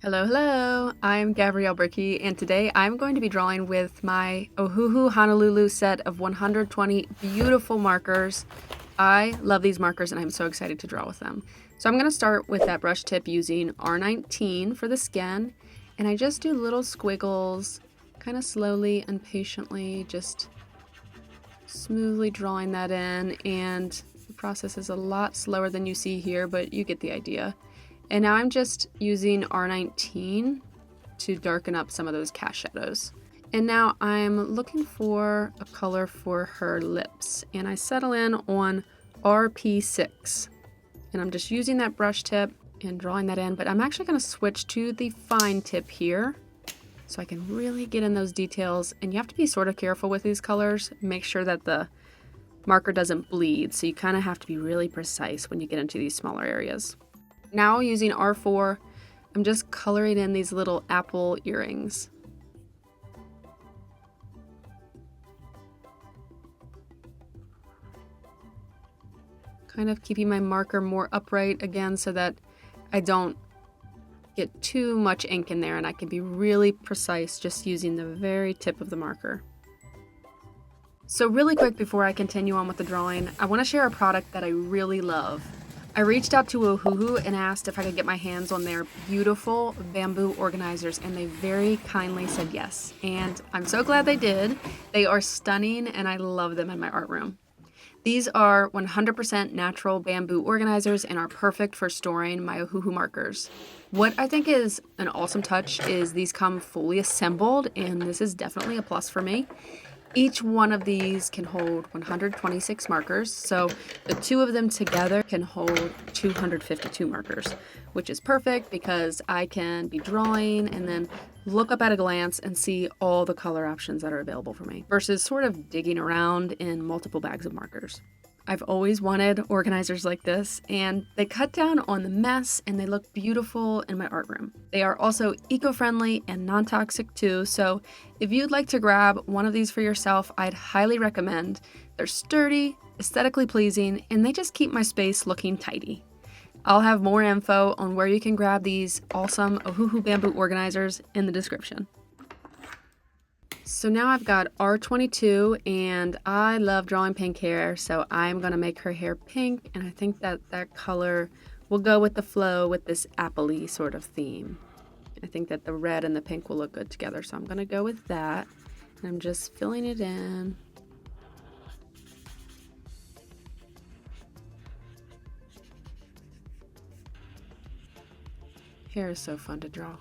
Hello, hello! I'm Gabrielle Brickey, and today I'm going to be drawing with my Ohuhu Honolulu set of 120 beautiful markers. I love these markers and I'm so excited to draw with them. So I'm going to start with that brush tip using R19 for the skin, and I just do little squiggles, kind of slowly and patiently, just smoothly drawing that in, and the process is a lot slower than you see here, but you get the idea. And now I'm just using R19 to darken up some of those cast shadows. And now I'm looking for a color for her lips, and I settle in on RP6. And I'm just using that brush tip and drawing that in, but I'm actually going to switch to the fine tip here so I can really get in those details. And you have to be sort of careful with these colors. Make sure that the marker doesn't bleed, so you kind of have to be really precise when you get into these smaller areas. Now using R4, I'm just coloring in these little apple earrings. Kind of keeping my marker more upright again so that I don't get too much ink in there, and I can be really precise just using the very tip of the marker. So really quick before I continue on with the drawing, I want to share a product that I really love. I reached out to Ohuhu and asked if I could get my hands on their beautiful bamboo organizers, and they very kindly said yes. And I'm so glad they did. They are stunning and I love them in my art room. These are 100% natural bamboo organizers and are perfect for storing my Ohuhu markers. What I think is an awesome touch is these come fully assembled, and this is definitely a plus for me. Each one of these can hold 126 markers, so the two of them together can hold 252 markers, which is perfect because I can be drawing and then look up at a glance and see all the color options that are available for me, versus sort of digging around in multiple bags of markers. I've always wanted organizers like this, and they cut down on the mess and they look beautiful in my art room. They are also eco-friendly and non-toxic too, so if you'd like to grab one of these for yourself, I'd highly recommend. They're sturdy, aesthetically pleasing, and they just keep my space looking tidy. I'll have more info on where you can grab these awesome Ohuhu bamboo organizers in the description. So now I've got R22, and I love drawing pink hair, so I'm going to make her hair pink, and I think that that color will go with the flow with this apple-y sort of theme. I think that the red and the pink will look good together, so I'm going to go with that, and I'm just filling it in. Hair is so fun to draw.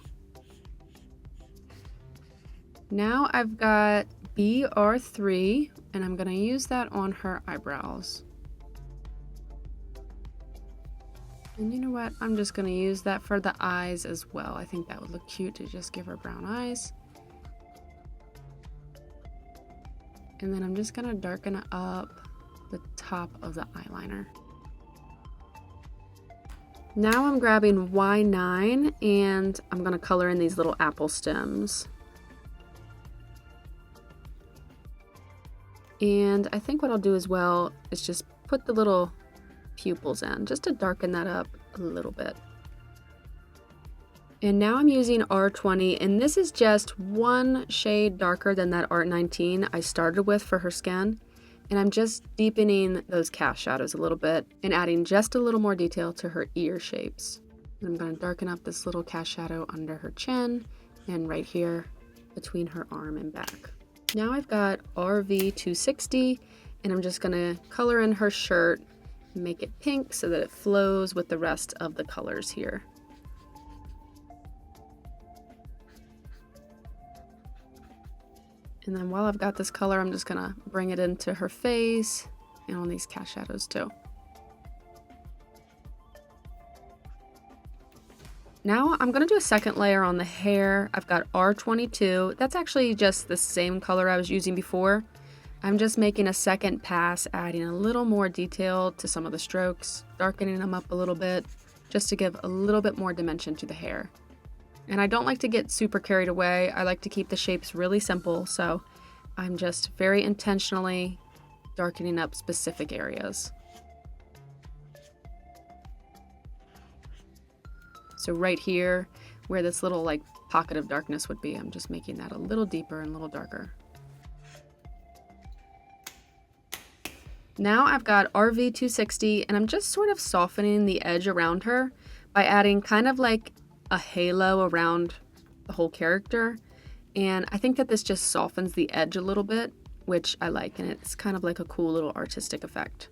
Now I've got BR3, and I'm going to use that on her eyebrows. And you know what? I'm just going to use that for the eyes as well. I think that would look cute to just give her brown eyes. And then I'm just going to darken up the top of the eyeliner. Now I'm grabbing Y9, and I'm going to color in these little apple stems. And I think what I'll do as well is just put the little pupils in, just to darken that up a little bit. And now I'm using R20, and this is just one shade darker than that R19 I started with for her skin. And I'm just deepening those cast shadows a little bit and adding just a little more detail to her ear shapes. And I'm going to darken up this little cast shadow under her chin and right here between her arm and back. Now I've got RV260, and I'm just going to color in her shirt and make it pink so that it flows with the rest of the colors here. And then while I've got this color, I'm just going to bring it into her face and on these cast shadows too. Now I'm going to do a second layer on the hair. I've got R22. That's actually just the same color I was using before. I'm just making a second pass, adding a little more detail to some of the strokes, darkening them up a little bit, just to give a little bit more dimension to the hair. And I don't like to get super carried away. I like to keep the shapes really simple, so I'm just very intentionally darkening up specific areas. So right here, where this little like pocket of darkness would be. I'm just making that a little deeper and a little darker. Now I've got RV260 and I'm just sort of softening the edge around her by adding kind of like a halo around the whole character. And I think that this just softens the edge a little bit, which I like, and it's kind of like a cool little artistic effect.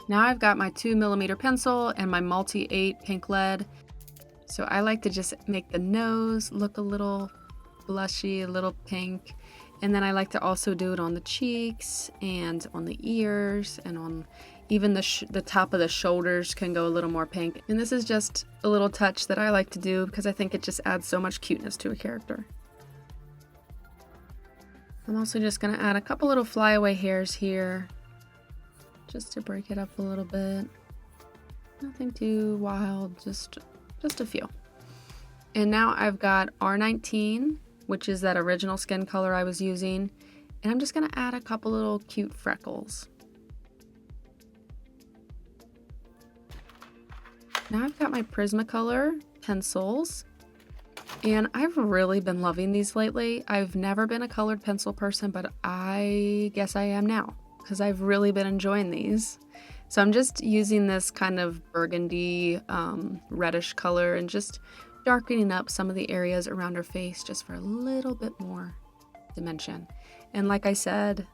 Now I've got my 2mm pencil and my multi-8 pink lead. So I like to just make the nose look a little blushy, a little pink. And then I like to also do it on the cheeks and on the ears and on even the top of the shoulders can go a little more pink. And this is just a little touch that I like to do because I think it just adds so much cuteness to a character. I'm also just going to add a couple little flyaway hairs here, just to break it up a little bit. Nothing too wild, just a few. And now I've got R19, which is that original skin color I was using, and I'm just gonna add a couple little cute freckles. Now I've got my Prismacolor pencils, and I've really been loving these lately. I've never been a colored pencil person, but I guess I am now, because I've really been enjoying these. So I'm just using this kind of burgundy reddish color and just darkening up some of the areas around her face just for a little bit more dimension. And like I said,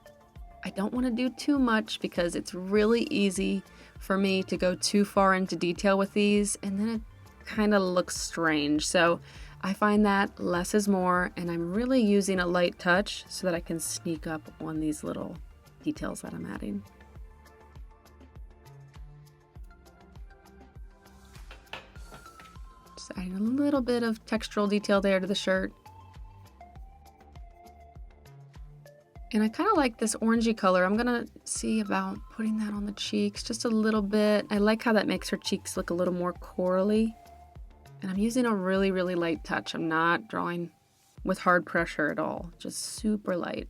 I don't want to do too much because it's really easy for me to go too far into detail with these and then it kind of looks strange. So I find that less is more, and I'm really using a light touch so that I can sneak up on these little details that I'm adding. Just adding a little bit of textural detail there to the shirt. And I kind of like this orangey color. I'm gonna see about putting that on the cheeks just a little bit. I like how that makes her cheeks look a little more corally. And I'm using a really, really light touch. I'm not drawing with hard pressure at all, just super light.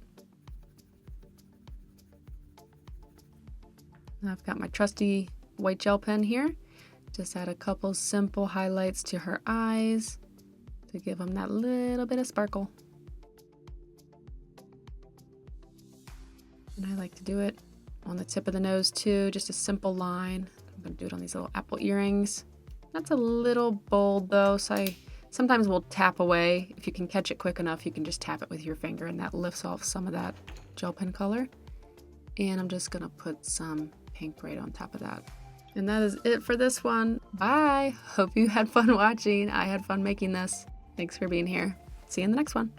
I've got my trusty white gel pen here. Just add a couple simple highlights to her eyes to give them that little bit of sparkle. And I like to do it on the tip of the nose too, just a simple line. I'm gonna do it on these little apple earrings. That's a little bold though, so I sometimes will tap away. If you can catch it quick enough, you can just tap it with your finger and that lifts off some of that gel pen color. And I'm just gonna put some pink right on top of that. And that is it for this one. Bye! Hope you had fun watching. I had fun making this. Thanks for being here. See you in the next one.